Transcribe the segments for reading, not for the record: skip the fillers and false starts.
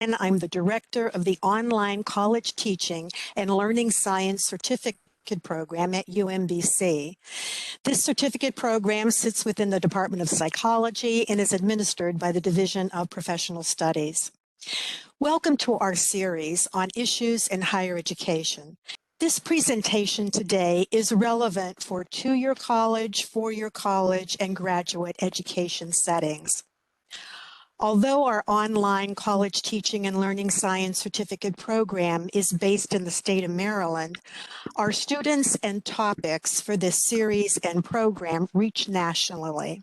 and I'm the director of the online college teaching and learning science certificate program at UMBC. This certificate program sits within the Department of Psychology and is administered by the Division of Professional Studies. Welcome to our series on issues in higher education. This presentation today is relevant for two-year college, four-year college, and graduate education settings. Although our online college teaching and learning science certificate program is based in the state of Maryland, our students and topics for this series and program reach nationally.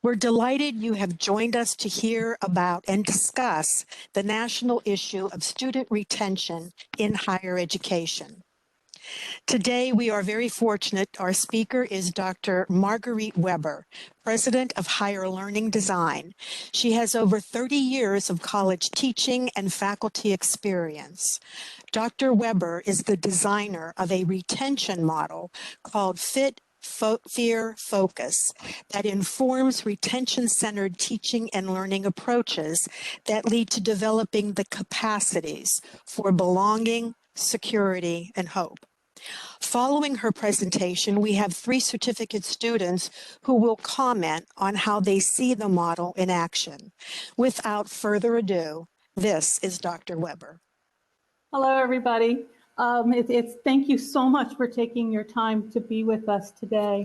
We're delighted you have joined us to hear about and discuss the national issue of student retention in higher education. Today, we are very fortunate. Our speaker is Dr. Marguerite Weber, President of Higher Learning Design. She has over 30 years of college teaching and faculty experience. Dr. Weber is the designer of a retention model called Fit, Fear, Focus that informs retention-centered teaching and learning approaches that lead to developing the capacities for belonging, security, and hope. Following her presentation, we have 3 certificate students who will comment on how they see the model in action. Without further ado, this is Dr. Weber. Hello, everybody. Thank you so much for taking your time to be with us today.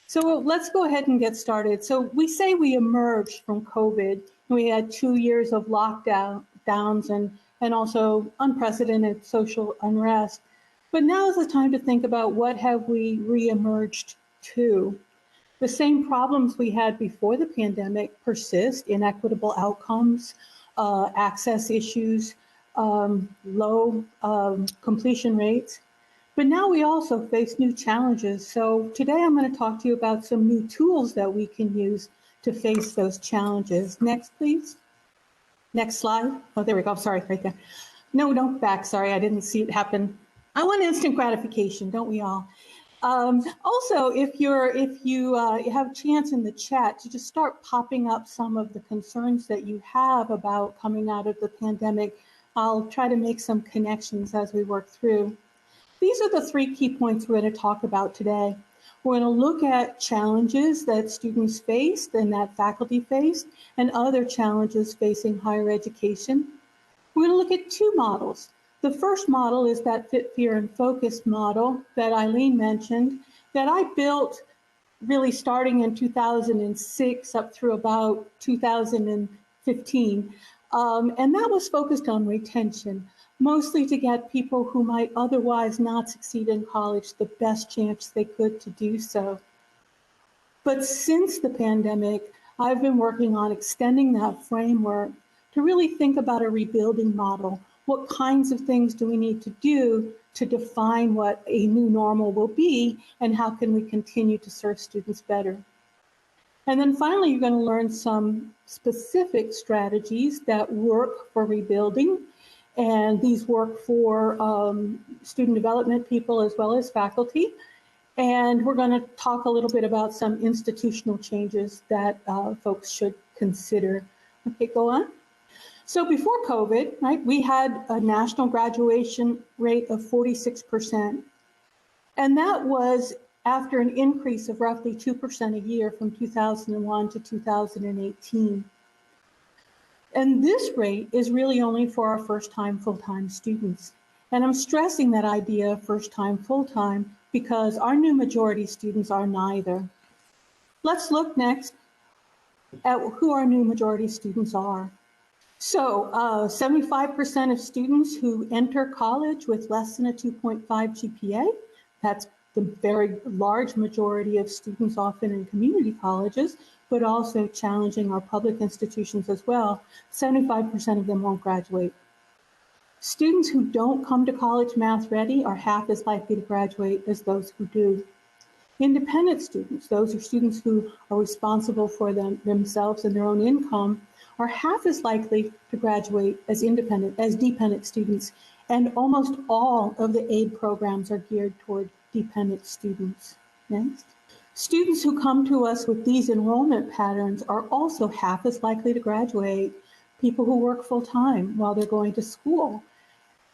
So let's go ahead and get started. So we say we emerged from COVID. We had 2 years of lockdowns and also unprecedented social unrest. But now is the time to think about what have we re-emerged to. The same problems we had before the pandemic persist: inequitable outcomes, access issues, low completion rates. But now we also face new challenges. So today I'm going to talk to you about some new tools that we can use to face those challenges. Next, please. Next slide. Oh, there we go. Sorry, right there. No, don't back. Sorry, I didn't see it happen. I want instant gratification, don't we all? Also, if you have a chance in the chat to just start popping up some of the concerns that you have about coming out of the pandemic, I'll try to make some connections as we work through. These are the 3 key points we're going to talk about today. We're going to look at challenges that students faced and that faculty faced, and other challenges facing higher education. We're going to look at 2 models. The first model is that Fit, Fear, and Focus model that Eileen mentioned, that I built really starting in 2006 up through about 2015. And that was focused on retention, mostly to get people who might otherwise not succeed in college the best chance they could to do so. But since the pandemic, I've been working on extending that framework to really think about a rebuilding model. What kinds of things do we need to do to define what a new normal will be, and how can we continue to serve students better? And then finally, you're going to learn some specific strategies that work for rebuilding, and these work for student development people as well as faculty. And we're going to talk a little bit about some institutional changes that folks should consider. Okay, go on. So before COVID, right, we had a national graduation rate of 46%. And that was after an increase of roughly 2% a year from 2001 to 2018. And this rate is really only for our first-time full-time students. And I'm stressing that idea of first-time full-time because our new majority students are neither. Let's look next at who our new majority students are. So 75% of students who enter college with less than a 2.5 GPA, that's the very large majority of students often in community colleges, but also challenging our public institutions as well. 75% of them won't graduate. Students who don't come to college math ready are half as likely to graduate as those who do. Independent students, those are students who are responsible for themselves and their own income, are half as likely to graduate as dependent students, and almost all of the aid programs are geared toward dependent students. Next. Students who come to us with these enrollment patterns are also half as likely to graduate. people who work full-time while they're going to school,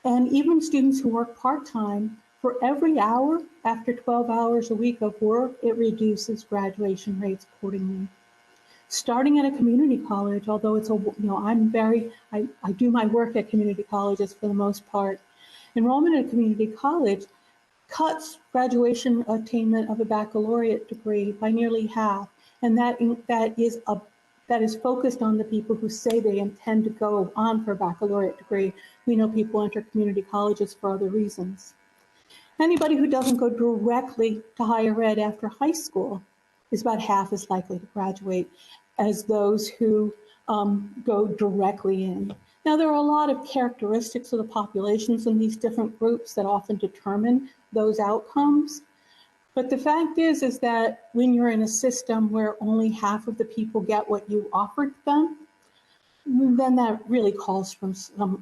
and even students who work part-time. For every hour after 12 hours a week of work, it reduces graduation rates accordingly. Starting at a community college, although it's I do my work at community colleges for the most part. Enrollment at a community college cuts graduation attainment of a baccalaureate degree by nearly half, and that is focused on the people who say they intend to go on for a baccalaureate degree. We know people enter community colleges for other reasons. Anybody who doesn't go directly to higher ed after high school is about half as likely to graduate as those who go directly in. Now, there are a lot of characteristics of the populations in these different groups that often determine those outcomes. But the fact is that when you're in a system where only half of the people get what you offered them, then that really calls for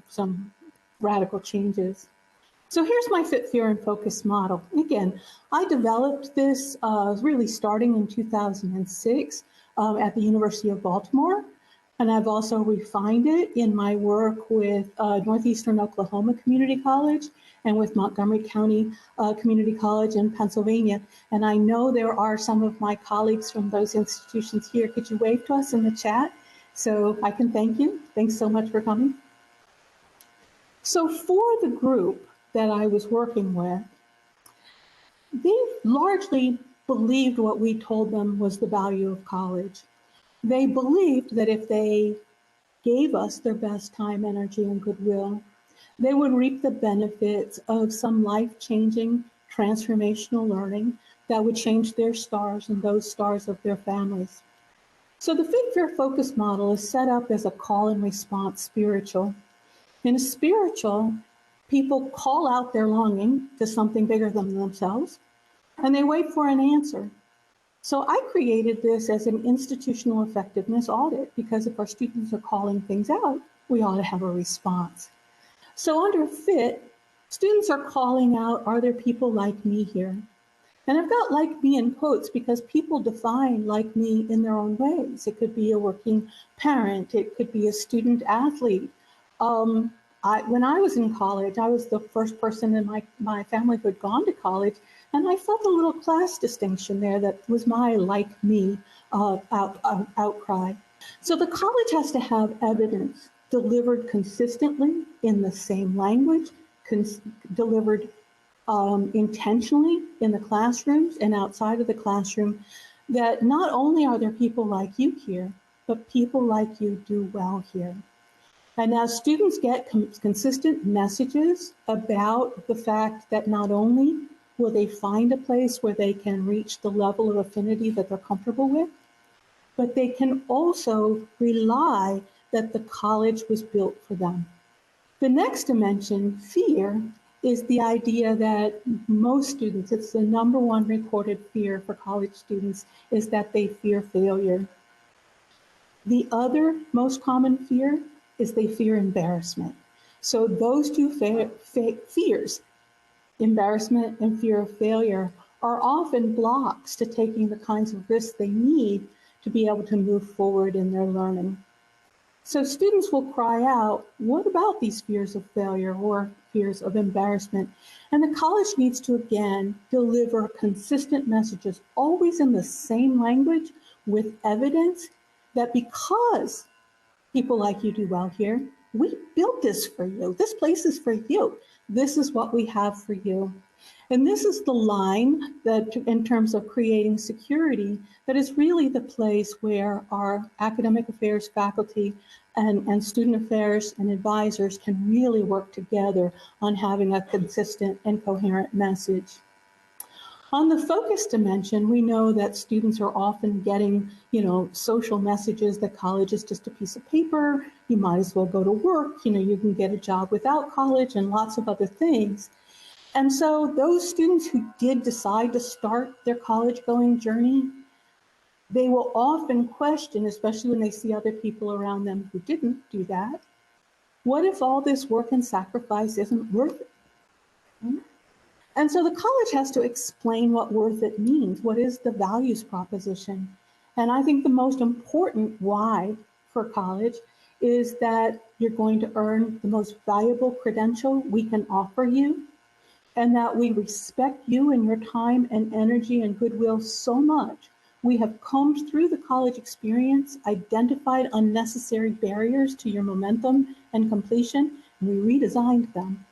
some radical changes. So here's my Fit, Fear, and Focus model. Again, I developed this really starting in 2006 at the University of Baltimore. And I've also refined it in my work with Northeastern Oklahoma Community College and with Montgomery County Community College in Pennsylvania. And I know there are some of my colleagues from those institutions here. Could you wave to us in the chat so I can thank you? Thanks so much for coming. So for the group that I was working with, they largely believed what we told them was the value of college. They believed that if they gave us their best time, energy, and goodwill, they would reap the benefits of some life-changing, transformational learning that would change their stars and those stars of their families. So the Fit, Fear, Focus model is set up as a call and response spiritual. In a spiritual, people call out their longing to something bigger than themselves, and they wait for an answer. So I created this as an institutional effectiveness audit, because if our students are calling things out, we ought to have a response. So under FIT, students are calling out, are there people like me here? And I've got like me in quotes because people define like me in their own ways. It could be a working parent, it could be a student athlete. When I was in college, I was the first person in my family who had gone to college, and I felt a little class distinction there that was my like me outcry. So the college has to have evidence delivered consistently in the same language, delivered intentionally in the classrooms and outside of the classroom, that not only are there people like you here, but people like you do well here. And as students get consistent messages about the fact that not only will they find a place where they can reach the level of affinity that they're comfortable with, but they can also rely that the college was built for them. The next dimension, fear, is the idea that most students, it's the number one recorded fear for college students, is that they fear failure. The other most common fear is they fear embarrassment. So those two fears, embarrassment and fear of failure, are often blocks to taking the kinds of risks they need to be able to move forward in their learning. So students will cry out, what about these fears of failure or fears of embarrassment? And the college needs to, again, deliver consistent messages, always in the same language, with evidence that because people like you do well here, we built this for you. This place is for you. This is what we have for you. And this is the line that, in terms of creating security, that is really the place where our academic affairs faculty and student affairs and advisors can really work together on having a consistent and coherent message. On the focus dimension, we know that students are often getting, social messages that college is just a piece of paper, you might as well go to work, you can get a job without college and lots of other things. And so those students who did decide to start their college-going journey, they will often question, especially when they see other people around them who didn't do that, what if all this work and sacrifice isn't worth it? And so the college has to explain what worth it means. What is the values proposition? And I think the most important why for college is that you're going to earn the most valuable credential we can offer you, and that we respect you and your time and energy and goodwill so much. We have combed through the college experience, identified unnecessary barriers to your momentum and completion, and we redesigned them.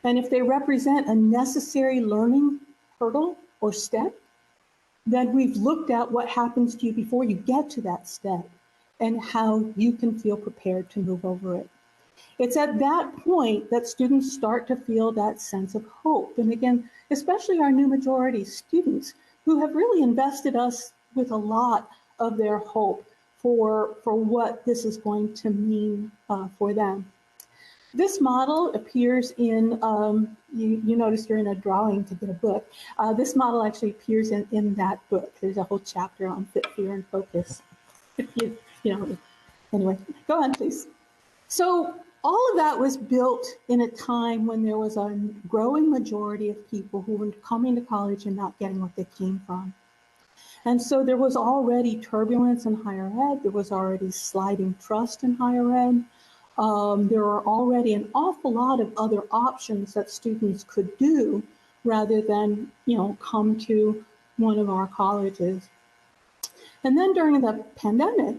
And if they represent a necessary learning hurdle or step, then we've looked at what happens to you before you get to that step and how you can feel prepared to move over it. It's at that point that students start to feel that sense of hope. And again, especially our new majority students who have really invested us with a lot of their hope for what this is going to mean for them. This model appears in, you notice you're in a drawing to get a book. This model actually appears in that book. There's a whole chapter on fit, fear, and focus. Anyway, go on, please. So all of that was built in a time when there was a growing majority of people who were coming to college and not getting what they came from. And so there was already turbulence in higher ed. There was already sliding trust in higher ed. There are already an awful lot of other options that students could do rather than, come to one of our colleges. And then during the pandemic,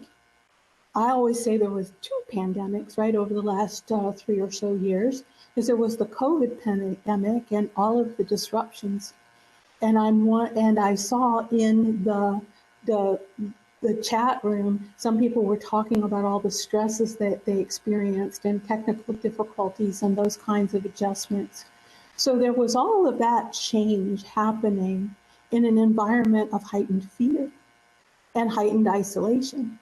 I always say there was two pandemics, right, over the last 3 or so years, is there was the COVID pandemic and all of the disruptions. And I saw in the chat room, some people were talking about all the stresses that they experienced and technical difficulties and those kinds of adjustments. So there was all of that change happening in an environment of heightened fear and heightened isolation.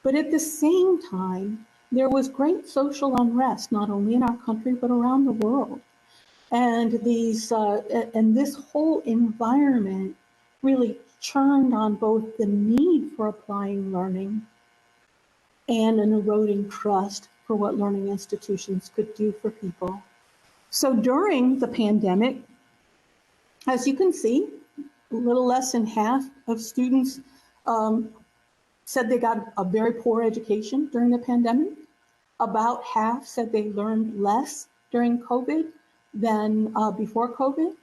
But at the same time, there was great social unrest, not only in our country, but around the world. And this whole environment really churned on both the need for applying learning and an eroding trust for what learning institutions could do for people. So during the pandemic, as you can see, a little less than half of students said they got a very poor education during the pandemic. About half said they learned less during COVID than before COVID.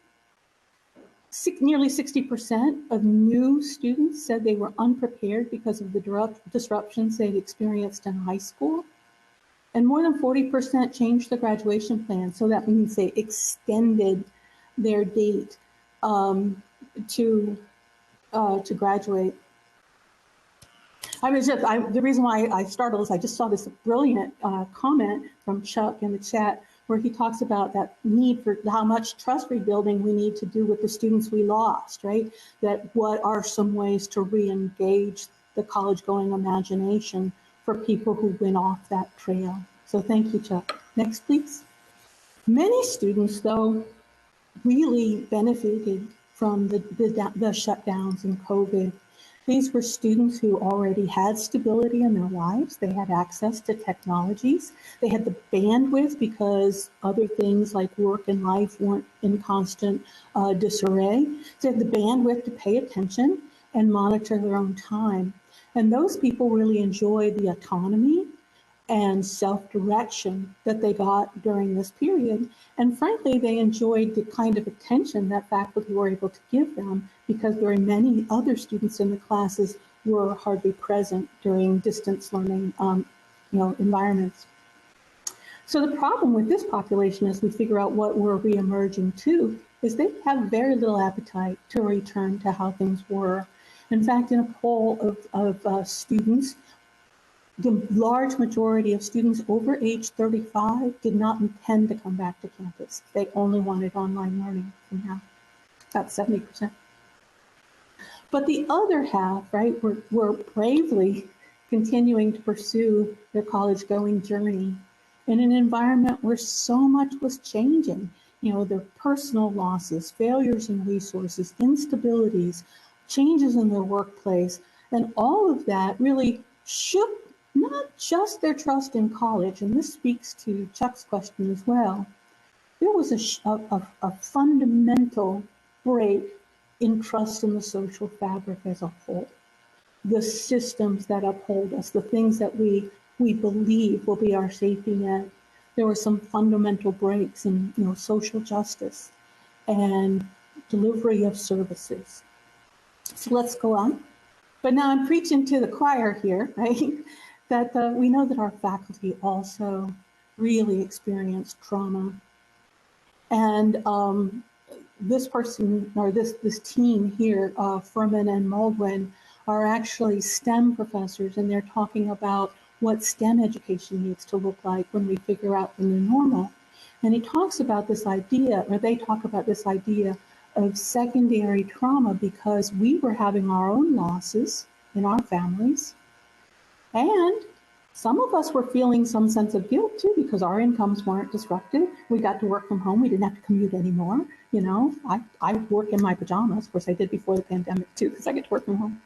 Nearly 60% of new students said they were unprepared because of the disruptions they'd experienced in high school. And more than 40% changed the graduation plan. So that means they extended their date to graduate. The reason why I startled is I just saw this brilliant comment from Chuck in the chat where he talks about that need for how much trust rebuilding we need to do with the students we lost, right? That what are some ways to re-engage the college-going imagination for people who went off that trail. So thank you, Chuck. Next, please. Many students, though, really benefited from the shutdowns and COVID. These were students who already had stability in their lives. They had access to technologies. They had the bandwidth because other things like work and life weren't in constant disarray. So they had the bandwidth to pay attention and monitor their own time. And those people really enjoyed the autonomy and self-direction that they got during this period. And frankly, they enjoyed the kind of attention that faculty were able to give them because very many other students in the classes were hardly present during distance learning environments. So the problem with this population as we figure out what we're reemerging to is they have very little appetite to return to how things were. In fact, in a poll of students, the large majority of students over age 35 did not intend to come back to campus. They only wanted online learning from now, about 70%. But the other half, right, were bravely continuing to pursue their college-going journey in an environment where so much was changing. Their personal losses, failures in resources, instabilities, changes in their workplace, and all of that really shook not just their trust in college, and this speaks to Chuck's question as well. There was a fundamental break in trust in the social fabric as a whole. The systems that uphold us, the things that we we believe will be our safety net. There were some fundamental breaks in, social justice and delivery of services. So let's go on. But now I'm preaching to the choir here, right? That we know that our faculty also really experienced trauma. And this person, or this team here, Furman and Muldwin, are actually STEM professors, and they're talking about what STEM education needs to look like when we figure out the new normal. And he talks about this idea, or they talk about this idea of secondary trauma because we were having our own losses in our families. And some of us were feeling some sense of guilt too because our incomes weren't disrupted. We got to work from home. We didn't have to commute anymore. I work in my pajamas. Of course, I did before the pandemic too because I get to work from home.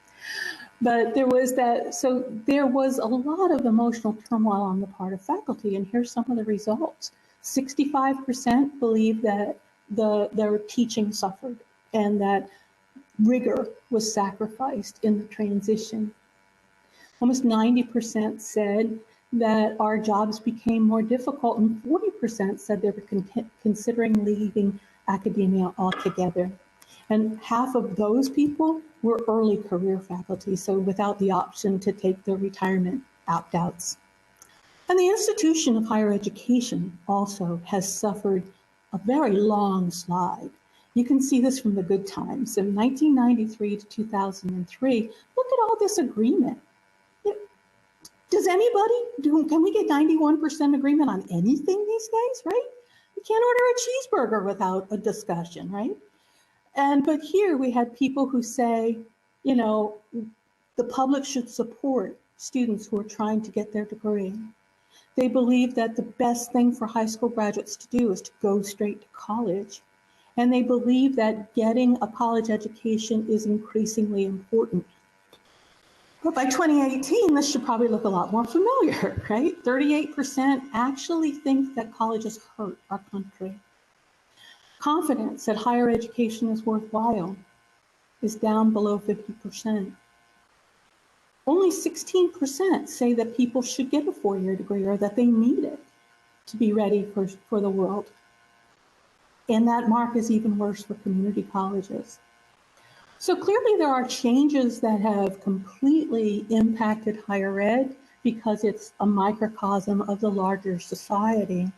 But there was that, so there was a lot of emotional turmoil on the part of faculty, and here's some of the results. 65% believe that their teaching suffered and that rigor was sacrificed in the transition. Almost 90% said that our jobs became more difficult, and 40% said they were considering leaving academia altogether. And half of those people were early career faculty, so without the option to take their retirement opt-outs. And the institution of higher education also has suffered a very long slide. You can see this from the good times. In 1993 to 2003, look at all this agreement. Does anybody, can we get 91% agreement on anything these days, right? You can't order a cheeseburger without a discussion, right? But here we had people who say, the public should support students who are trying to get their degree. They believe that the best thing for high school graduates to do is to go straight to college. And they believe that getting a college education is increasingly important. But by 2018, this should probably look a lot more familiar, right? 38% actually think that colleges hurt our country. Confidence that higher education is worthwhile is down below 50%. Only 16% say that people should get a four-year degree or that they need it to be ready for the world. And that mark is even worse for community colleges. So clearly there are changes that have completely impacted higher ed because it's a microcosm of the larger society.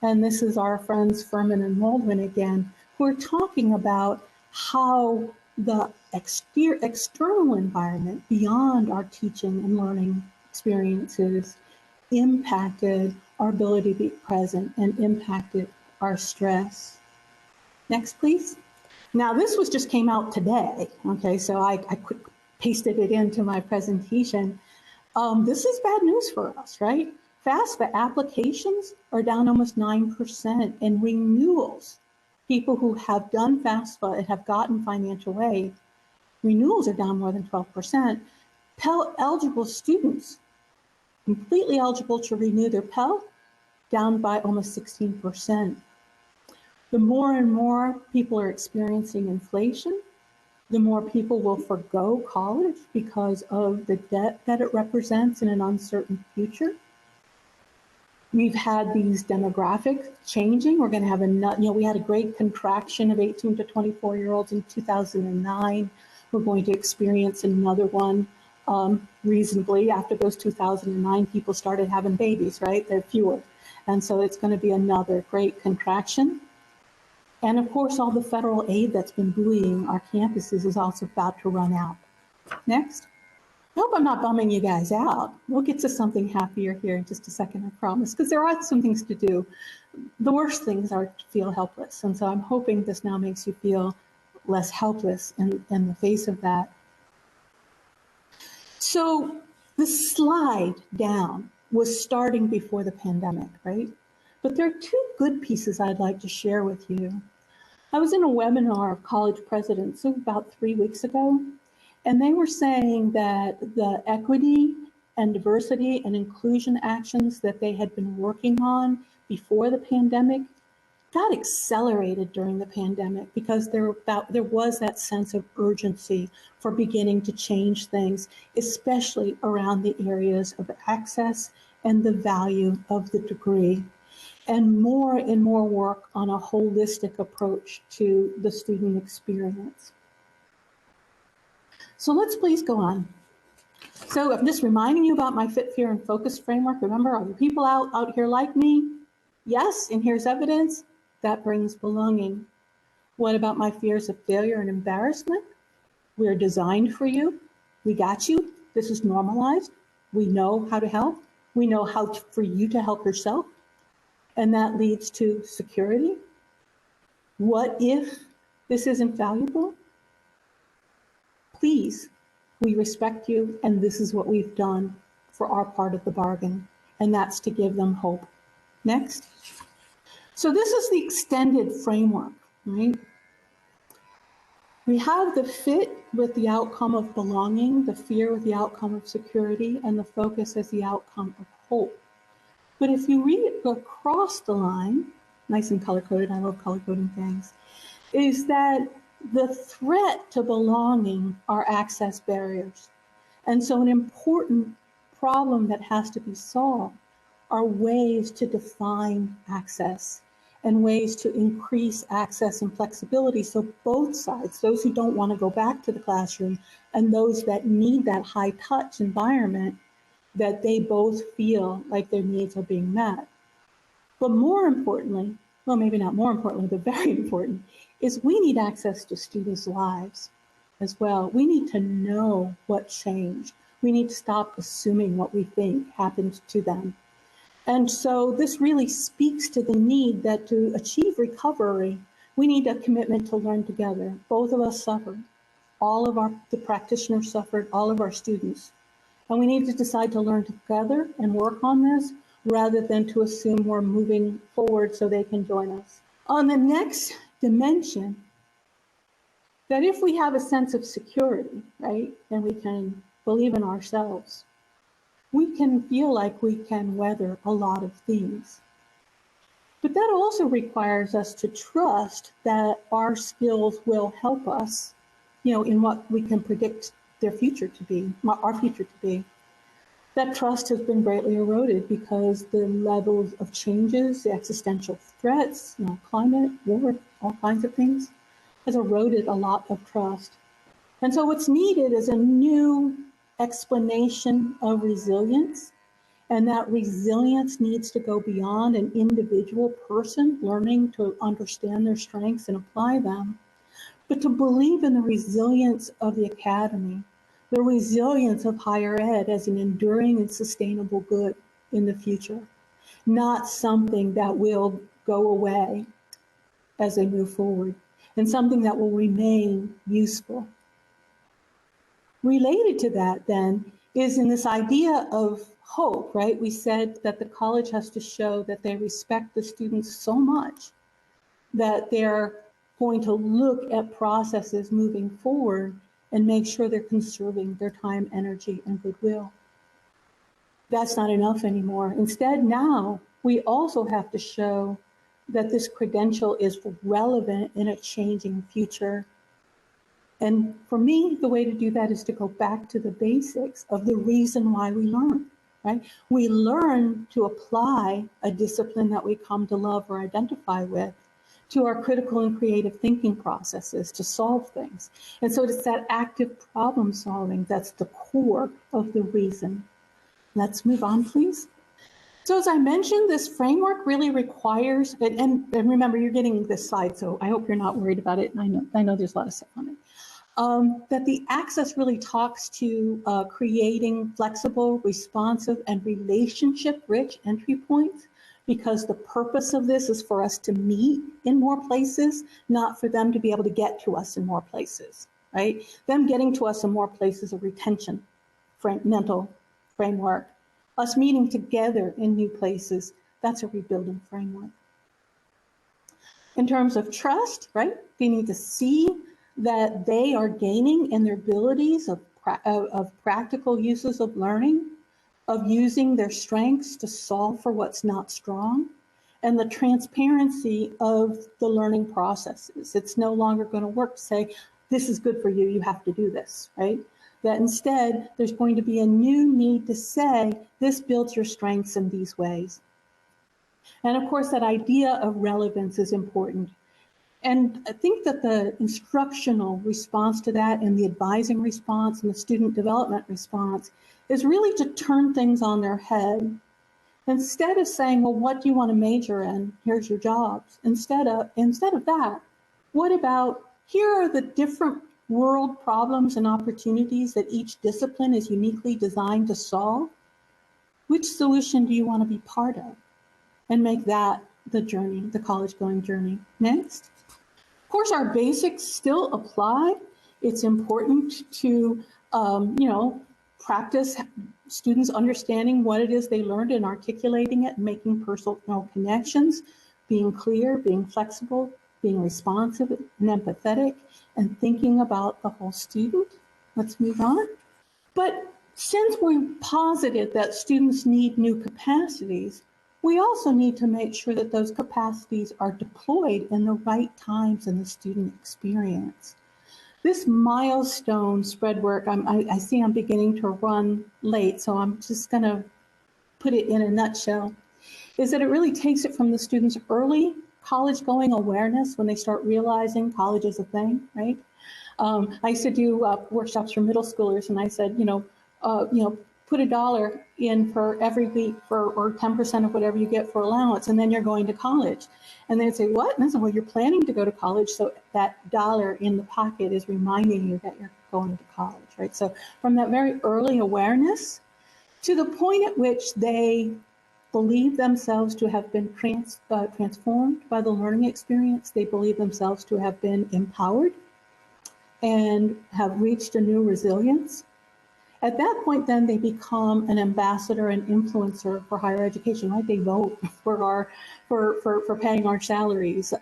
And this is our friends Furman and Muldwin again, who are talking about how the external environment beyond our teaching and learning experiences impacted our ability to be present and impacted our stress. Next, please. Now, this just came out today, okay, so I quick pasted it into my presentation. This is bad news for us, right? FAFSA applications are down almost 9%, and renewals, people who have done FAFSA and have gotten financial aid, renewals are down more than 12%. Pell eligible students, completely eligible to renew their Pell, down by almost 16%. The more and more people are experiencing inflation, the more people will forgo college because of the debt that it represents in an uncertain future. We've had these demographics changing. We're going to have we had a great contraction of 18 to 24-year-olds in 2009. We're going to experience another one reasonably after those 2009 people started having babies, right? They're fewer. And so it's going to be another great contraction. And of course, all the federal aid that's been buoying our campuses is also about to run out. Next. I hope I'm not bumming you guys out. We'll get to something happier here in just a second, I promise, because there are some things to do. The worst things are to feel helpless. And so I'm hoping this now makes you feel less helpless in the face of that. So the slide down was starting before the pandemic, right? But there are two good pieces I'd like to share with you. I was in a webinar of college presidents about 3 weeks ago, and they were saying that the equity and diversity and inclusion actions that they had been working on before the pandemic got accelerated during the pandemic because there was that sense of urgency for beginning to change things, especially around the areas of access and the value of the degree, and more work on a holistic approach to the student experience. So let's please go on. So I'm just reminding you about my Fit, Fear, and Focus framework. Remember, are the people out here like me? Yes, and here's evidence. That brings belonging. What about my fears of failure and embarrassment? We're designed for you. We got you. This is normalized. We know how to help. We know how for you to help yourself. And that leads to security. What if this isn't valuable? Please, we respect you, and this is what we've done for our part of the bargain, and that's to give them hope. Next. So this is the extended framework, right? We have the fit with the outcome of belonging, the fear with the outcome of security, and the focus as the outcome of hope. But if you read it across the line, nice and color-coded, I love color-coding things, is that the threat to belonging are access barriers. And so an important problem that has to be solved are ways to define access and ways to increase access and flexibility so both sides, those who don't want to go back to the classroom and those that need that high touch environment, that they both feel like their needs are being met. But more importantly, well, maybe not more importantly, but very important, is we need access to students' lives as well. We need to know what changed. We need to stop assuming what we think happened to them. And so this really speaks to the need that to achieve recovery, we need a commitment to learn together. Both of us suffered. All of the practitioners suffered, all of our students. And we need to decide to learn together and work on this rather than to assume we're moving forward so they can join us. On the next dimension, that if we have a sense of security, right, and we can believe in ourselves, we can feel like we can weather a lot of things. But that also requires us to trust that our skills will help us, in what we can predict their future to be, our future to be. That trust has been greatly eroded because the levels of changes, the existential threats, climate, war, all kinds of things, has eroded a lot of trust. And so what's needed is a new explanation of resilience. And that resilience needs to go beyond an individual person learning to understand their strengths and apply them, but to believe in the resilience of the academy, the resilience of higher ed as an enduring and sustainable good in the future, not something that will go away as they move forward, and something that will remain useful. Related to that, then, is in this idea of hope, right? We said that the college has to show that they respect the students so much that they're going to look at processes moving forward and make sure they're conserving their time, energy, and goodwill. That's not enough anymore. Instead, now we also have to show that this credential is relevant in a changing future. And for me, the way to do that is to go back to the basics of the reason why we learn, right? We learn to apply a discipline that we come to love or identify with to our critical and creative thinking processes to solve things. And so it's that active problem solving that's the core of the reason. Let's move on, please. So as I mentioned, this framework really requires, and remember, you're getting this slide, so I hope you're not worried about it. I know there's a lot of stuff on it. That the access really talks to creating flexible, responsive, and relationship-rich entry points, because the purpose of this is for us to meet in more places, not for them to be able to get to us in more places, right? Them getting to us in more places of retention, mental framework. Us meeting together in new places, that's a rebuilding framework. In terms of trust, right? They need to see that they are gaining in their abilities of practical uses of learning, of using their strengths to solve for what's not strong, and the transparency of the learning processes. It's no longer going to work to say, this is good for you, you have to do this, right? that instead there's going to be a new need to say, this builds your strengths in these ways. And of course, that idea of relevance is important. And I think that the instructional response to that and the advising response and the student development response is really to turn things on their head. Instead of saying, well, what do you want to major in? Here's your jobs. Instead of that, what about, here are the different world problems and opportunities that each discipline is uniquely designed to solve? Which solution do you want to be part of? And make that the journey, the college-going journey. Next. Of course, our basics still apply. It's important to, practice students understanding what it is they learned and articulating it, and making personal connections, being clear, being flexible, being responsive and empathetic, and thinking about the whole student. Let's move on. But since we posited that students need new capacities, we also need to make sure that those capacities are deployed in the right times in the student experience. This milestone spread work, I see I'm beginning to run late, so I'm just going to put it in a nutshell, is that it really takes it from the students' early college-going awareness when they start realizing college is a thing, right? I used to do workshops for middle schoolers, and I said, put $1 in for every week or 10% of whatever you get for allowance, and then you're going to college. And they'd say, what? And I said, well, you're planning to go to college, so that $1 in the pocket is reminding you that you're going to college, right? So from that very early awareness to the point at which they believe themselves to have been transformed by the learning experience, they believe themselves to have been empowered and have reached a new resilience. At that point, then they become an ambassador and influencer for higher education, right? They vote for paying our salaries.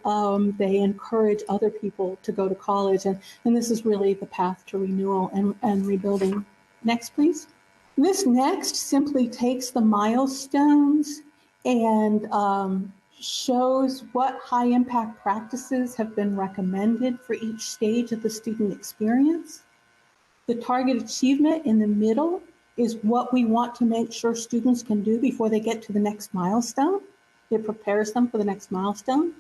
They encourage other people to go to college, and this is really the path to renewal and rebuilding. Next, please. This next simply takes the milestones and shows what high impact practices have been recommended for each stage of the student experience. The target achievement in the middle is what we want to make sure students can do before they get to the next milestone. It prepares them for the next milestone.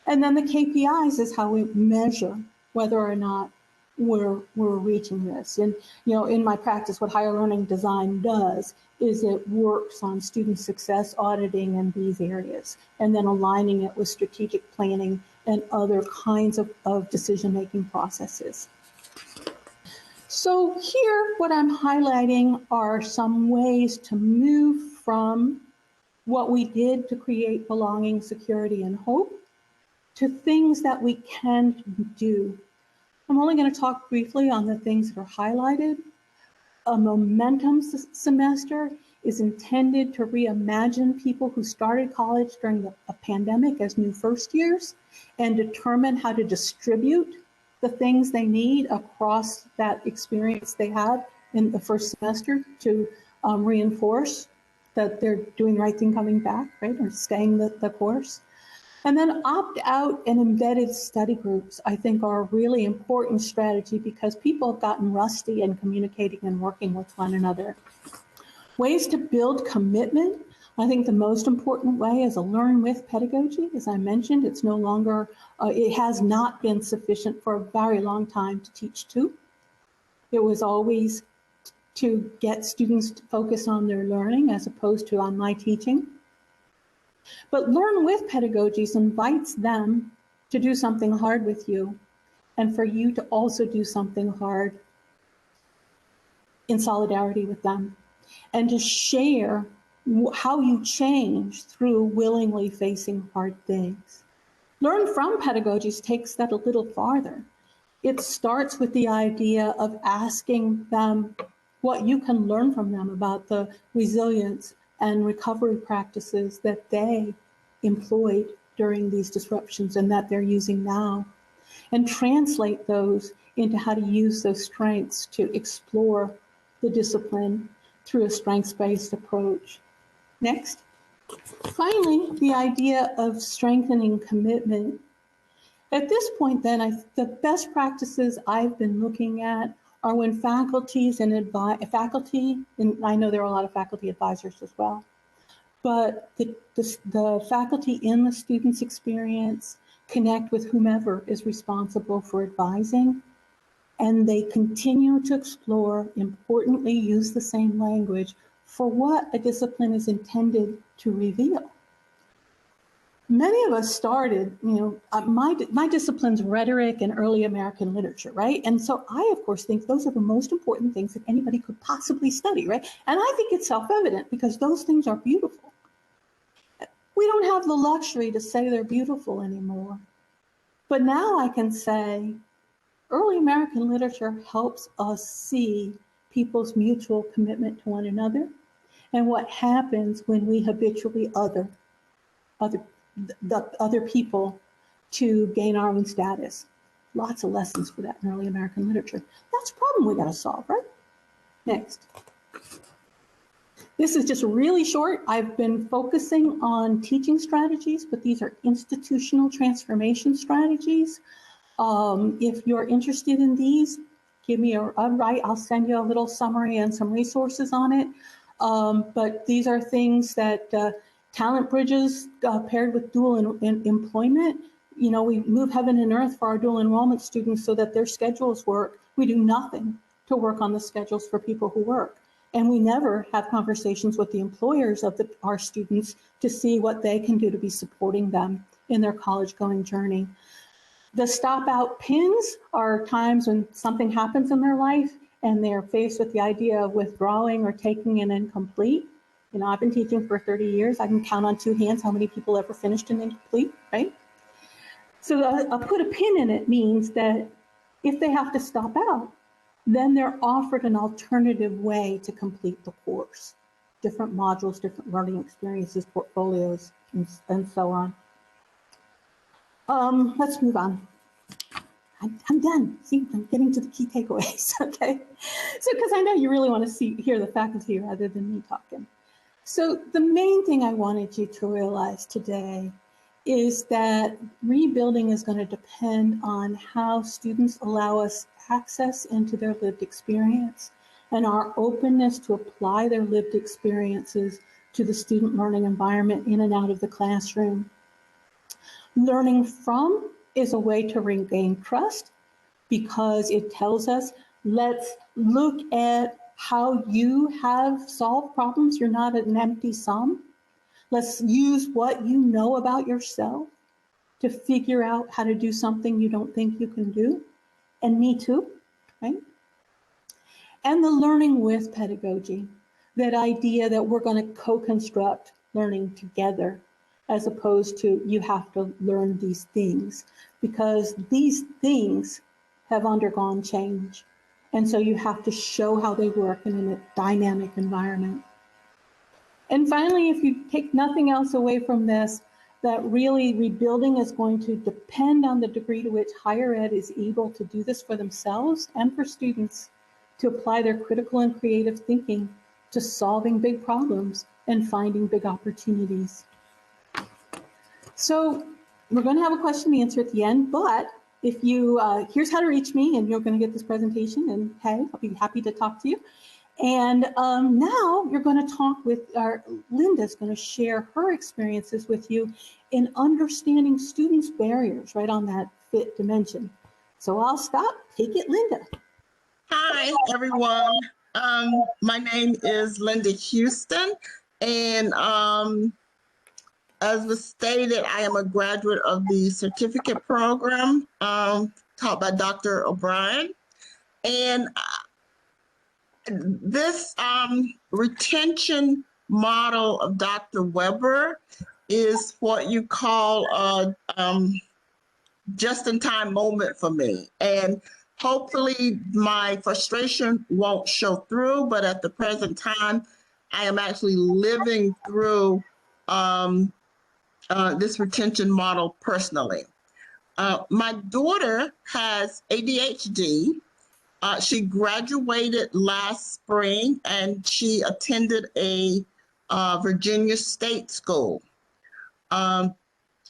And then the KPIs is how we measure whether or not we're reaching this. And in my practice, what higher learning design does is it works on student success auditing in these areas, and then aligning it with strategic planning and other kinds of decision-making processes. So here, what I'm highlighting are some ways to move from what we did to create belonging, security, and hope to things that we can do. I'm only going to talk briefly on the things that are highlighted. A momentum semester is intended to reimagine people who started college during a pandemic as new first years and determine how to distribute the things they need across that experience they had in the first semester to reinforce that they're doing the right thing coming back, right, or staying the course. And then opt-out and embedded study groups, I think, are a really important strategy because people have gotten rusty in communicating and working with one another. Ways to build commitment. I think the most important way is a learn with pedagogy. As I mentioned, it's no longer, it has not been sufficient for a very long time to teach to. It was always to get students to focus on their learning as opposed to on my teaching. But learn with pedagogies invites them to do something hard with you and for you to also do something hard in solidarity with them and to share how you change through willingly facing hard things. Learn from pedagogies takes that a little farther. It starts with the idea of asking them what you can learn from them about the resilience and recovery practices that they employed during these disruptions and that they're using now, and translate those into how to use those strengths to explore the discipline through a strengths-based approach. Next. Finally, the idea of strengthening commitment. At this point, then, the best practices I've been looking at are when faculties and faculty, and I know there are a lot of faculty advisors as well, but the faculty in the student's experience connect with whomever is responsible for advising, and they continue to explore, importantly, use the same language for what a discipline is intended to reveal. Many of us started, my discipline's rhetoric and early American literature, right? And so I, of course, think those are the most important things that anybody could possibly study, right? And I think it's self-evident because those things are beautiful. We don't have the luxury to say they're beautiful anymore. But now I can say early American literature helps us see people's mutual commitment to one another and what happens when we habitually other people to gain our own status. Lots of lessons for that in early American literature. That's a problem we got to solve, right? Next. This is just really short. I've been focusing on teaching strategies, but these are institutional transformation strategies. If you're interested in these, give me a write. I'll send you a little summary and some resources on it. But these are things that talent bridges paired with dual employment. We move heaven and earth for our dual enrollment students so that their schedules work. We do nothing to work on the schedules for people who work. And we never have conversations with the employers of our students to see what they can do to be supporting them in their college-going journey. The stop-out pins are times when something happens in their life and they're faced with the idea of withdrawing or taking an incomplete. I've been teaching for 30 years. I can count on two hands how many people ever finished an incomplete, right? So put a pin in it means that if they have to stop out, then they're offered an alternative way to complete the course. Different modules, different learning experiences, portfolios, and so on. Let's move on. I'm done. See, I'm getting to the key takeaways, okay? So, because I know you really want to hear the faculty rather than me talking. So the main thing I wanted you to realize today is that rebuilding is going to depend on how students allow us access into their lived experience and our openness to apply their lived experiences to the student learning environment in and out of the classroom. Learning from is a way to regain trust because it tells us, let's look at how you have solved problems. You're not an empty sum. Let's use what you know about yourself to figure out how to do something you don't think you can do. And me too, right? And the learning with pedagogy, that idea that we're going to co-construct learning together, as opposed to you have to learn these things, because these things have undergone change. And so you have to show how they work in a dynamic environment. And finally, if you take nothing else away from this, that really rebuilding is going to depend on the degree to which higher ed is able to do this for themselves and for students to apply their critical and creative thinking to solving big problems and finding big opportunities. So we're going to have a question and answer at the end, but if you, here's how to reach me, and you're going to get this presentation, and hey, I'll be happy to talk to you. And now you're going to talk with Linda's going to share her experiences with you in understanding students' barriers right on that fit dimension. So I'll stop. Take it, Linda. Hi, everyone. My name is Linda Houston, and as was stated, I am a graduate of the certificate program taught by Dr. O'Brien. And this retention model of Dr. Weber is what you call a just-in-time moment for me. And hopefully my frustration won't show through, but at the present time, I am actually living through this retention model personally. My daughter has ADHD. She graduated last spring and she attended a Virginia state school. The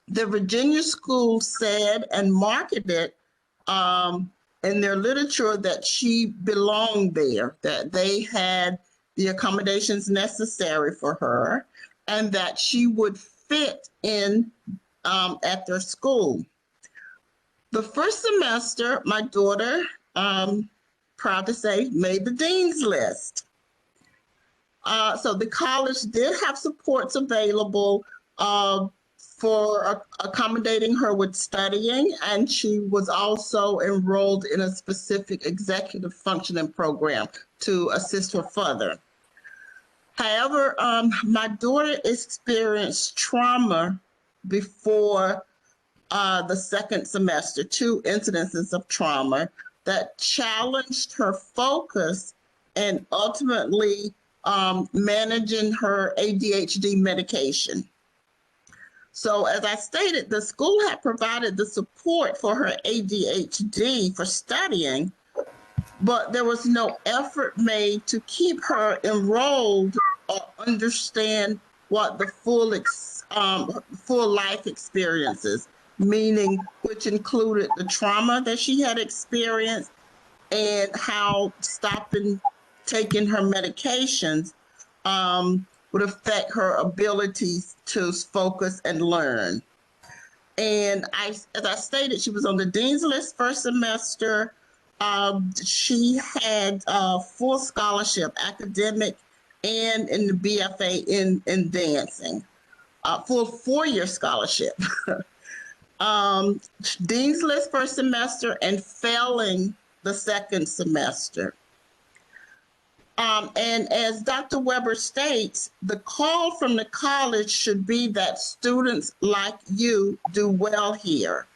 Virginia school said and marketed in their literature that she belonged there, that they had the accommodations necessary for her, and that she would fit in at their school. The first semester, my daughter, proud to say, made the dean's list. So the college did have supports available for accommodating her with studying, and she was also enrolled in a specific executive functioning program to assist her further. However, my daughter experienced trauma before the second semester, 2 incidences of trauma that challenged her focus and ultimately managing her ADHD medication. So as I stated, the school had provided the support for her ADHD for studying, but there was no effort made to keep her enrolled or understand what the full life experiences, meaning which included the trauma that she had experienced and how stopping taking her medications would affect her abilities to focus and learn. And as I stated, she was on the dean's list first semester. She had full scholarship, academic, and in the BFA in dancing, full 4-year scholarship. Dean's list first semester and failing the second semester. And as Dr. Weber states, the call from the college should be that students like you do well here.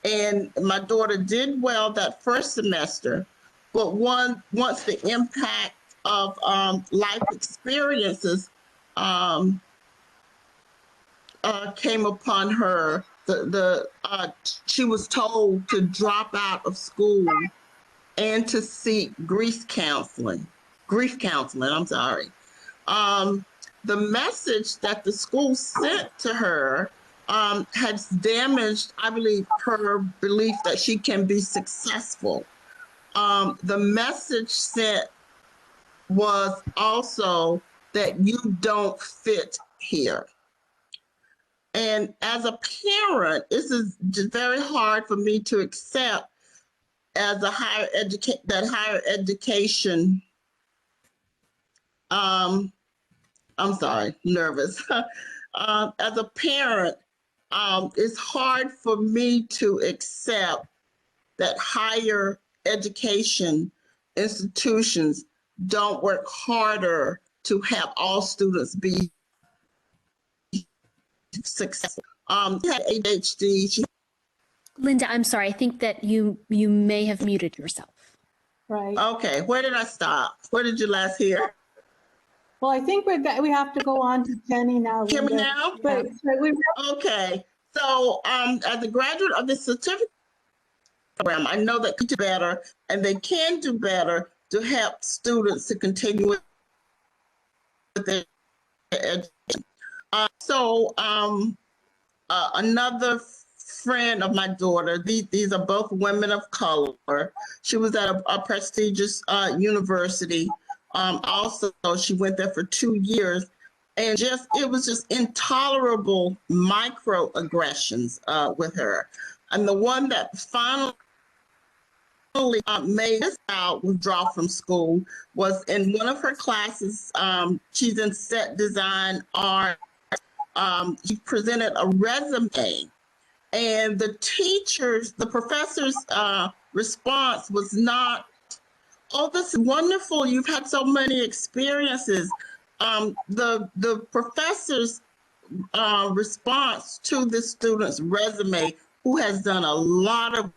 And my daughter did well that first semester, but once the impact of life experiences came upon her, she was told to drop out of school and to seek grief counseling. I'm sorry. The message that the school sent to her has damaged, I believe, her belief that she can be successful. The message sent was also that you don't fit here. And as a parent, this is just very hard for me to accept as a higher education. I'm sorry, nervous. As a parent, it's hard for me to accept that higher education institutions don't work harder to have all students be successful. She had ADHD. Linda, I'm sorry. I think that you may have muted yourself. Right. Okay, where did I stop? Where did you last hear? Well, I think we have to go on to Jenny now. Hear me Linda. now? But Okay, so as a graduate of the certificate program, I know that they do better and they can do better to help students to continue with their education. Another friend of my daughter, these are both women of color. She was at a prestigious university. Also, she went there for 2 years, and it was just intolerable microaggressions with her. And the one that finally made this child withdraw from school was in one of her classes. She's in set design art. She presented a resume, and the professor's response was not, "Oh, this is wonderful. You've had so many experiences." The professor's response to the student's resume, who has done a lot of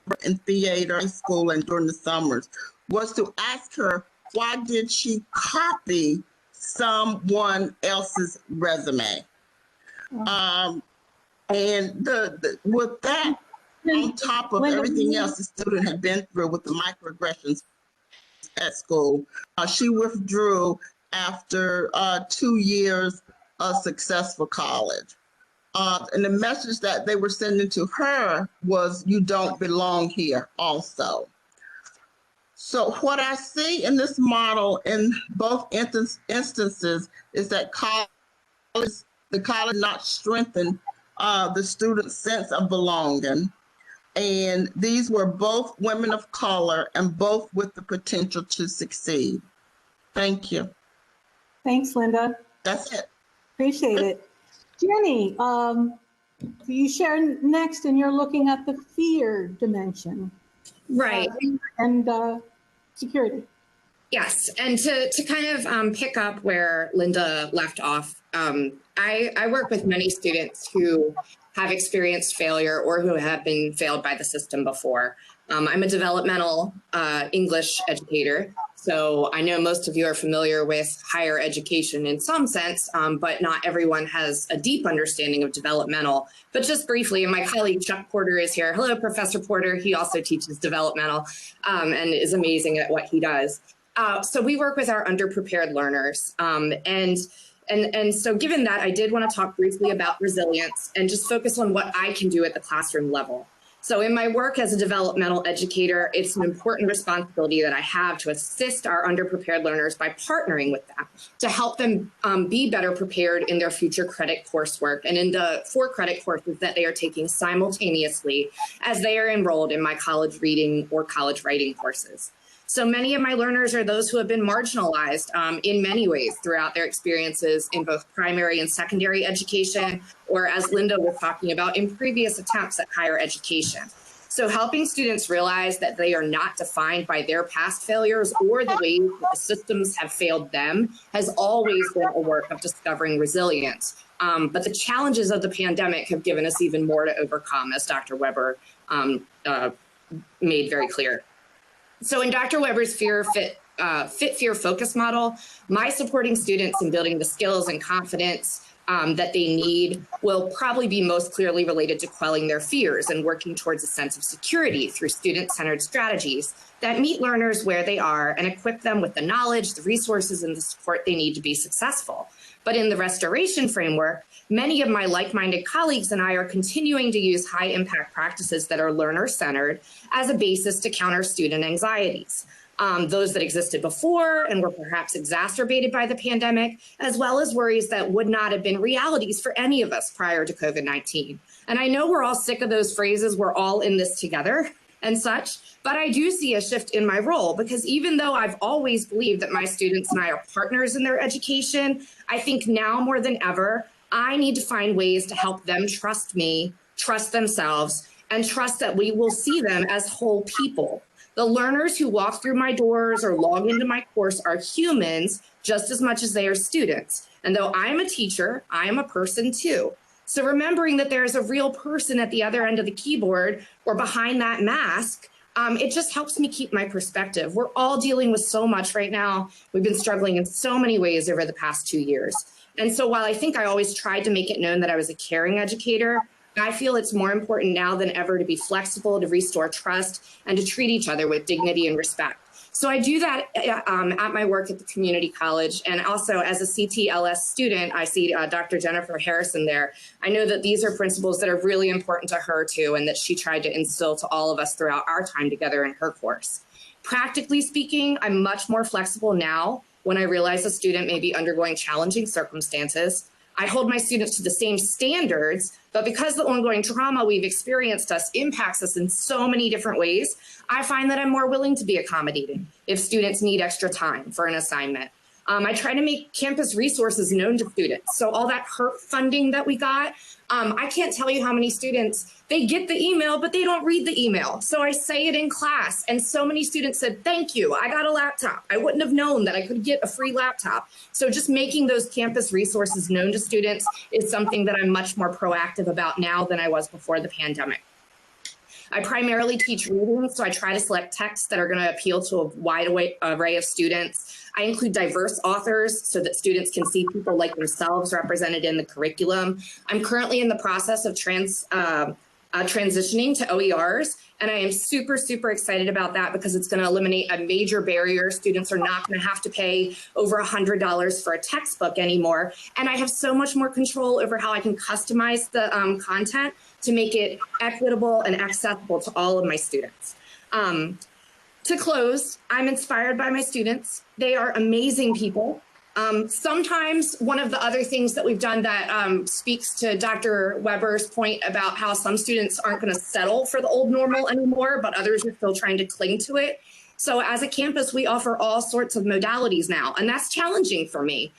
work in theater, in school, and during the summers, was to ask her, why did she copy someone else's resume? And with that, on top of everything else the student had been through with the microaggressions at school, she withdrew after 2 years of successful college. And the message that they were sending to her was, you don't belong here also. So what I see in this model in both instances is that the college not strengthen the student's sense of belonging. And these were both women of color and both with the potential to succeed. Thank you. Thanks, Linda. That's it. Appreciate it. Jenny, you share next, and you're looking at the fear dimension. Right. And security. Yes. And to kind of pick up where Linda left off, I work with many students who have experienced failure or who have been failed by the system before. I'm a developmental English educator, so I know most of you are familiar with higher education in some sense, but not everyone has a deep understanding of developmental. But just briefly, and my colleague Chuck Porter is here. Hello, Professor Porter. He also teaches developmental and is amazing at what he does. So we work with our underprepared learners. And so given that, I did want to talk briefly about resilience and just focus on what I can do at the classroom level. So in my work as a developmental educator, it's an important responsibility that I have to assist our underprepared learners by partnering with them to help them be better prepared in their future credit coursework and in the 4 credit courses that they are taking simultaneously as they are enrolled in my college reading or college writing courses. So many of my learners are those who have been marginalized in many ways throughout their experiences in both primary and secondary education, or as Linda was talking about, in previous attempts at higher education. So helping students realize that they are not defined by their past failures or the ways that the systems have failed them has always been a work of discovering resilience. But the challenges of the pandemic have given us even more to overcome, as Dr. Weber made very clear. So in Dr. Weber's Fit, Fear, Focus model, my supporting students in building the skills and confidence that they need will probably be most clearly related to quelling their fears and working towards a sense of security through student-centered strategies that meet learners where they are and equip them with the knowledge, the resources, and the support they need to be successful. But in the restoration framework, many of my like-minded colleagues and I are continuing to use high-impact practices that are learner-centered as a basis to counter student anxieties. Those that existed before and were perhaps exacerbated by the pandemic, as well as worries that would not have been realities for any of us prior to COVID-19. And I know we're all sick of those phrases, we're all in this together and such, but I do see a shift in my role because even though I've always believed that my students and I are partners in their education, I think now more than ever, I need to find ways to help them trust me, trust themselves, and trust that we will see them as whole people. The learners who walk through my doors or log into my course are humans just as much as they are students. And though I'm a teacher, I am a person too. So remembering that there is a real person at the other end of the keyboard or behind that mask, it just helps me keep my perspective. We're all dealing with so much right now. We've been struggling in so many ways over the past 2 years. And so while I think I always tried to make it known that I was a caring educator, I feel it's more important now than ever to be flexible, to restore trust, and to treat each other with dignity and respect. So I do that at my work at the community college. And also as a CTLS student, I see Dr. Jennifer Harrison there. I know that these are principles that are really important to her too, and that she tried to instill to all of us throughout our time together in her course. Practically speaking, I'm much more flexible now when I realize a student may be undergoing challenging circumstances. I hold my students to the same standards, but because the ongoing trauma we've experienced impacts us in so many different ways, I find that I'm more willing to be accommodating if students need extra time for an assignment. I try to make campus resources known to students. So all that HERP funding that we got, I can't tell you how many students, they get the email, but they don't read the email. So I say it in class. And so many students said, thank you, I got a laptop. I wouldn't have known that I could get a free laptop. So just making those campus resources known to students is something that I'm much more proactive about now than I was before the pandemic. I primarily teach reading, so I try to select texts that are going to appeal to a wide array of students. I include diverse authors so that students can see people like themselves represented in the curriculum. I'm currently in the process of transitioning to OERs. And I am super, super excited about that because it's going to eliminate a major barrier. Students are not going to have to pay over $100 for a textbook anymore. And I have so much more control over how I can customize the content to make it equitable and accessible to all of my students. To close, I'm inspired by my students. They are amazing people. Sometimes one of the other things that we've done that speaks to Dr. Weber's point about how some students aren't going to settle for the old normal anymore, but others are still trying to cling to it. So as a campus, we offer all sorts of modalities now, and that's challenging for me.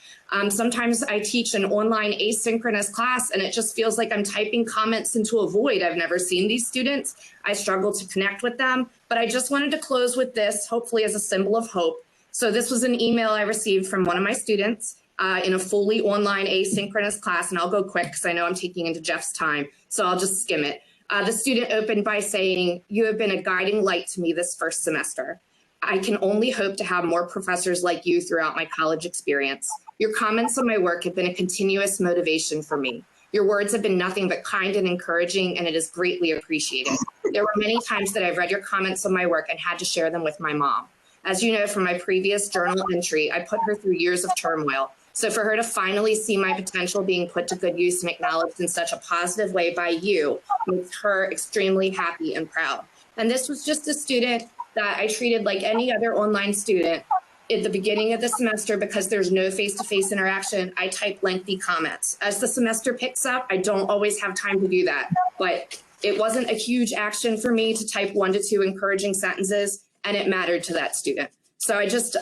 Sometimes I teach an online asynchronous class, and it just feels like I'm typing comments into a void. I've never seen these students. I struggle to connect with them, but I just wanted to close with this, hopefully as a symbol of hope. So this was an email I received from one of my students in a fully online asynchronous class, and I'll go quick because I know I'm taking into Jeff's time, so I'll just skim it. The student opened by saying, "You have been a guiding light to me this first semester. I can only hope to have more professors like you throughout my college experience. Your comments on my work have been a continuous motivation for me. Your words have been nothing but kind and encouraging, and it is greatly appreciated. There were many times that I've read your comments on my work and had to share them with my mom. As you know from my previous journal entry, I put her through years of turmoil. So for her to finally see my potential being put to good use and acknowledged in such a positive way by you makes her extremely happy and proud." And this was just a student that I treated like any other online student. At the beginning of the semester, because there's no face-to-face interaction, I type lengthy comments. As the semester picks up, I don't always have time to do that, but it wasn't a huge action for me to type 1 to 2 encouraging sentences, and it mattered to that student. So I just,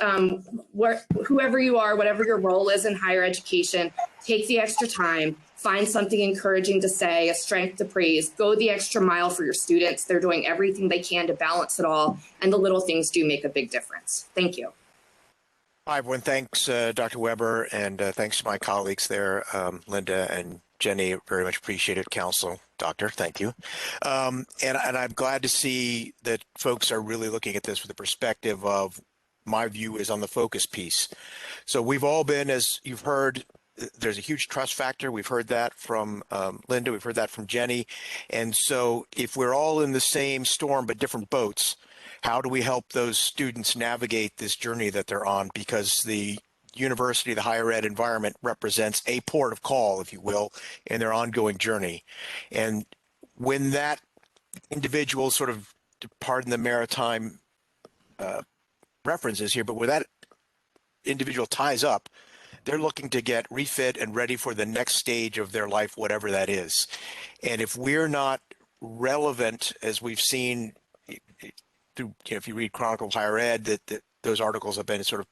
whoever you are, whatever your role is in higher education, take the extra time, find something encouraging to say, a strength to praise, go the extra mile for your students. They're doing everything they can to balance it all, and the little things do make a big difference. Thank you. Hi, everyone. Thanks, Dr. Weber, and thanks to my colleagues there, Linda and Jenny. Very much appreciated. Counsel, Doctor, thank you. And I'm glad to see that folks are really looking at this with the perspective of, my view is on the focus piece. So we've all been, as you've heard, there's a huge trust factor. We've heard that from Linda. We've heard that from Jenny. And so if we're all in the same storm but different boats, how do we help those students navigate this journey that they're on? Because the university, the higher ed environment represents a port of call, if you will, in their ongoing journey. And when that individual sort of, pardon the maritime references here, but when that individual ties up, they're looking to get refit and ready for the next stage of their life, whatever that is. And if we're not relevant, as we've seen through, if you read Chronicle of Higher Ed, that those articles have been sort of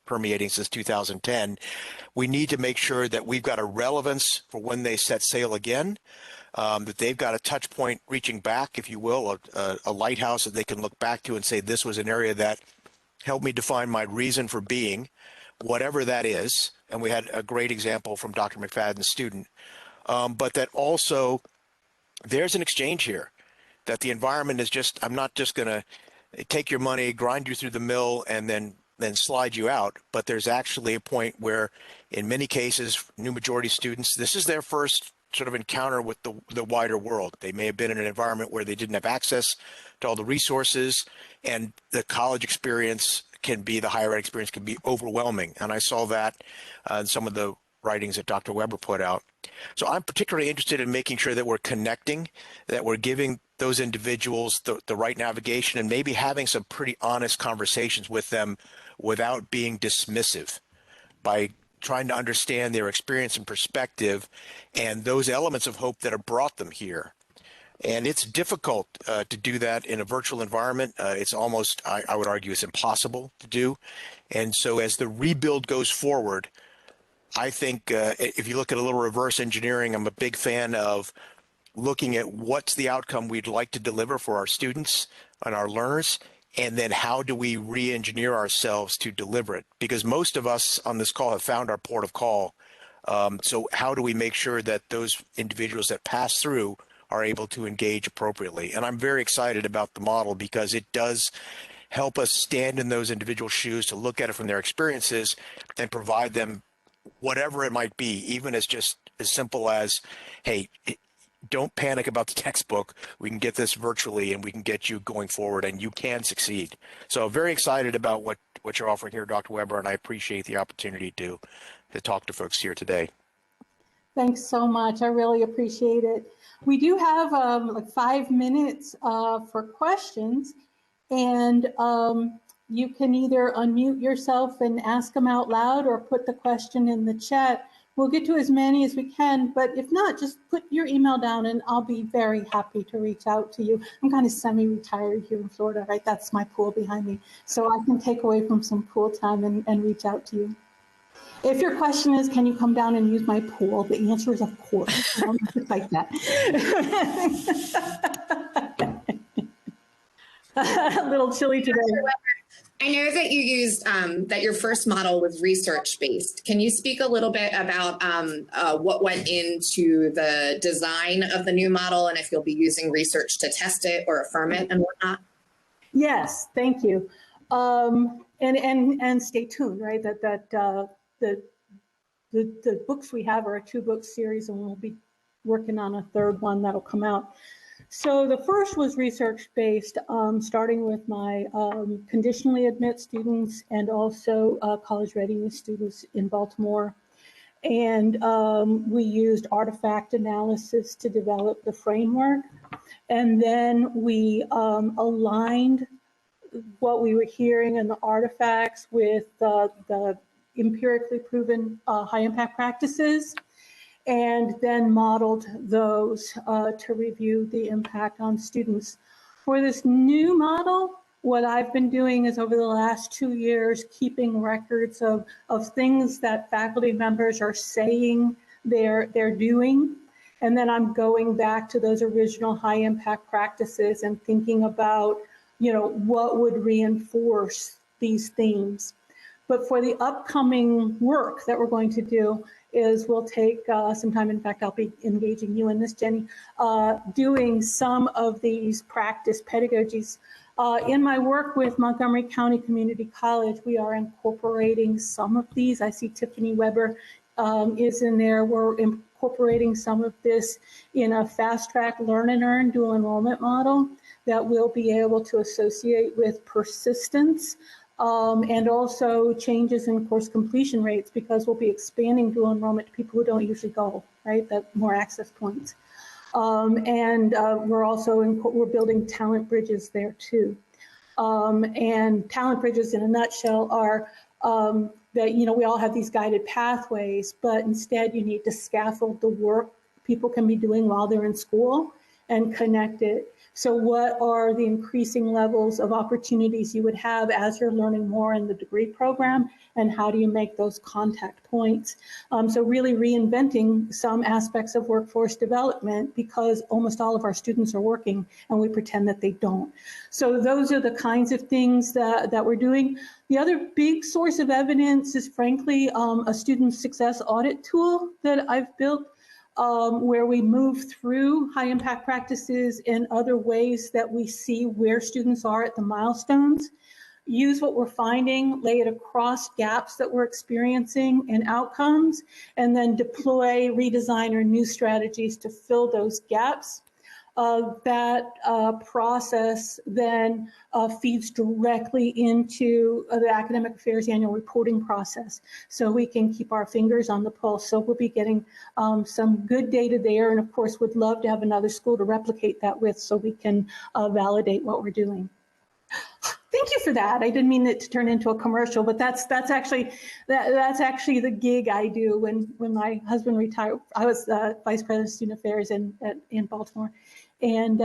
permeating since 2010, we need to make sure that we've got a relevance for when they set sail again, that they've got a touch point reaching back, if you will, a lighthouse that they can look back to and say, this was an area that helped me define my reason for being, whatever that is. And we had a great example from Dr. McFadden's student, but that also there's an exchange here, that the environment is just, I'm not just going to take your money, grind you through the mill, and then slide you out. But there's actually a point where, in many cases, new majority students, this is their first sort of encounter with the wider world. They may have been in an environment where they didn't have access to all the resources, and the college experience can be, the higher ed experience can be overwhelming. And I saw that in some of the writings that Dr. Weber put out. So I'm particularly interested in making sure that we're connecting, that we're giving those individuals the right navigation, and maybe having some pretty honest conversations with them without being dismissive, by trying to understand their experience and perspective and those elements of hope that have brought them here. And it's difficult to do that in a virtual environment. It's almost, I would argue, it's impossible to do. And so as the rebuild goes forward, I think if you look at a little reverse engineering, I'm a big fan of looking at what's the outcome we'd like to deliver for our students and our learners, and then how do we re-engineer ourselves to deliver it? Because most of us on this call have found our port of call. So how do we make sure that those individuals that pass through are able to engage appropriately? And I'm very excited about the model, because it does help us stand in those individual shoes to look at it from their experiences and provide them whatever it might be, even as just as simple as, hey, don't panic about the textbook. We can get this virtually and we can get you going forward and you can succeed. So very excited about what you're offering here, Dr. Weber, and I appreciate the opportunity to talk to folks here today. Thanks so much. I really appreciate it. We do have like 5 minutes for questions, and you can either unmute yourself and ask them out loud or put the question in the chat. We'll get to as many as we can, but if not, just put your email down and I'll be very happy to reach out to you. I'm kind of semi-retired here in Florida, right? That's my pool behind me. So I can take away from some pool time and reach out to you. If your question is, can you come down and use my pool? The answer is, of course. I don't have to fight that. A little chilly today. I know that you used that your first model was research-based. Can you speak a little bit about what went into the design of the new model and if you'll be using research to test it or affirm it and whatnot? Yes, thank you. And stay tuned, right? The books we have are a 2-book series, and we'll be working on a 3rd one that'll come out. So the first was research-based, starting with my conditionally admit students and also college readiness students in Baltimore. And we used artifact analysis to develop the framework. And then we aligned what we were hearing in the artifacts with the empirically proven high impact practices, and then modeled those to review the impact on students. For this new model, what I've been doing is over the last 2 years, keeping records of things that faculty members are saying they're doing. And then I'm going back to those original high impact practices and thinking about, what would reinforce these themes. But for the upcoming work that we're going to do is we'll take some time. In fact, I'll be engaging you in this, Jenny, doing some of these practice pedagogies. In my work with Montgomery County Community College, we are incorporating some of these. I see Tiffany Weber is in there. We're incorporating some of this in a fast-track learn and earn dual enrollment model that we'll be able to associate with persistence. And also changes in course completion rates, because we'll be expanding dual enrollment to people who don't usually go, right? That more access points. We're building talent bridges there too. And talent bridges in a nutshell are that, we all have these guided pathways, but instead you need to scaffold the work people can be doing while they're in school and connect it. So what are the increasing levels of opportunities you would have as you're learning more in the degree program, and how do you make those contact points? So really reinventing some aspects of workforce development, because almost all of our students are working and we pretend that they don't. So those are the kinds of things that we're doing. The other big source of evidence is frankly a student success audit tool that I've built, where we move through high impact practices and other ways that we see where students are at the milestones, use what we're finding, lay it across gaps that we're experiencing and outcomes, and then deploy, redesign, or new strategies to fill those gaps. That process then feeds directly into the academic affairs annual reporting process, so we can keep our fingers on the pulse. So we'll be getting some good data there, and of course would love to have another school to replicate that with, so we can validate what we're doing. Thank you for that. I didn't mean it to turn into a commercial, but that's actually the gig I do. When my husband retired, I was vice president of student affairs in Baltimore, and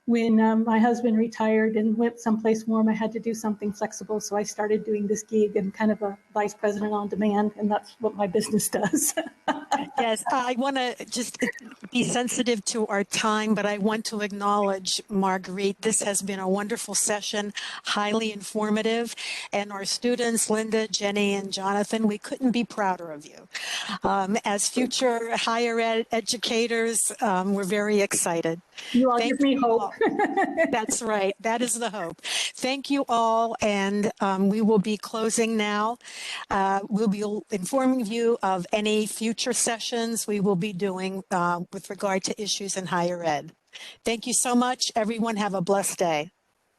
when my husband retired and went someplace warm, I had to do something flexible, so I started doing this gig and kind of a vice president on demand, and that's what my business does. Yes, I want to just be sensitive to our time, but I want to acknowledge, Marguerite, this has been a wonderful session, highly informative, and our students, Linda, Jenny, and Jonathan, we couldn't be prouder of you. As future higher ed educators, we're very excited. You all Thank give me you hope. all. That's right. That is the hope. Thank you all. And we will be closing now. We'll be informing you of any future sessions we will be doing with regard to issues in higher ed. Thank you so much. Everyone have a blessed day.